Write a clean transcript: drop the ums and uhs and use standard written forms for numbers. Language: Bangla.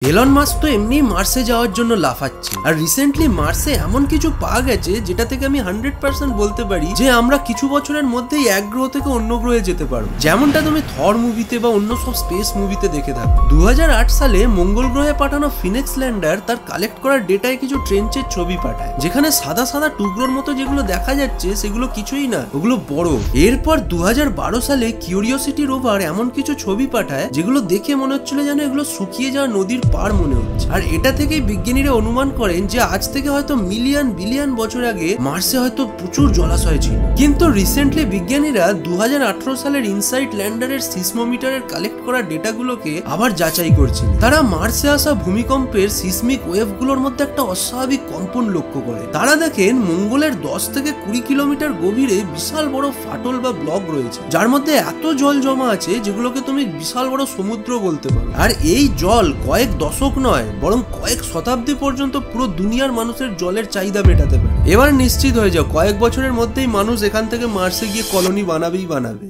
এলন মাস্ক তো এমনি মার্সে যাওয়ার জন্য লাফাচ্ছে, আর রিসেন্টলি মার্সে এমন কিছু পাওয়া গেছে যেটা থেকে আমি 100% বলতে পারি যে আমরা কিছু বছরের মধ্যেই এক গ্রহ থেকে অন্য গ্রহে যেতে পারবো, যেমনটা তুমি থর মুভিতে বা অন্য সব স্পেস মুভিতে দেখে থাকো। 2008 সালে মঙ্গল গ্রহে পাঠানো ফিনিক্স ল্যান্ডার তার কালেক্ট করা ডেটায় কিছু ট্রেঞ্চের ছবি পাঠায়, যেখানে সাদা সাদা টুকরোর মতো যেগুলো দেখা যাচ্ছে সেগুলো কিছুই না, ওগুলো বড়। এরপর 2012 সালে কিউরিওসিটি রোভার এমন কিছু ছবি পাঠায় যেগুলো দেখে মনে হচ্ছিল যেন এগুলো শুকিয়ে যাওয়া নদীর পার মনে হচ্ছে। আর এটা থেকেই বিজ্ঞানীরা অনুমান করেন যে আজ থেকে হয়তো মিলিয়ন বিলিয়ন বছর আগে মার্সে হয়তো প্রচুর জলাশয় ছিল। কিন্তু রিসেন্টলি বিজ্ঞানীরা 2018 সালের ইনসাইট ল্যান্ডারের সিসমোমিটারের কালেক্ট করা ডেটাগুলোকে আবার যাচাই করছিল। তারা মার্সে আসা ভূমিকম্পের সিসমিক ওয়েভগুলোর মধ্যে একটা অস্বাভাবিক কম্পন লক্ষ্য করে। তারা দেখেন মঙ্গলের 10 থেকে 20 কিলোমিটার গভীরে বিশাল বড় ফাটল বা ব্লক রয়েছে, যার মধ্যে এত জল জমা আছে যেগুলোকে তুমি বিশাল বড় সমুদ্র বলতে পারো। আর এই জল কয়েক দশক নয় বরং কয়েক শতাব্দী পর্যন্ত পুরো দুনিয়ার মানুষের জলের চাহিদা মেটাতে পারে। এবার নিশ্চিত হয়ে যাও কয়েক বছরের মধ্যেই মানুষ এখান থেকে মার্সে গিয়ে কলোনি বানাবেই বানাবে।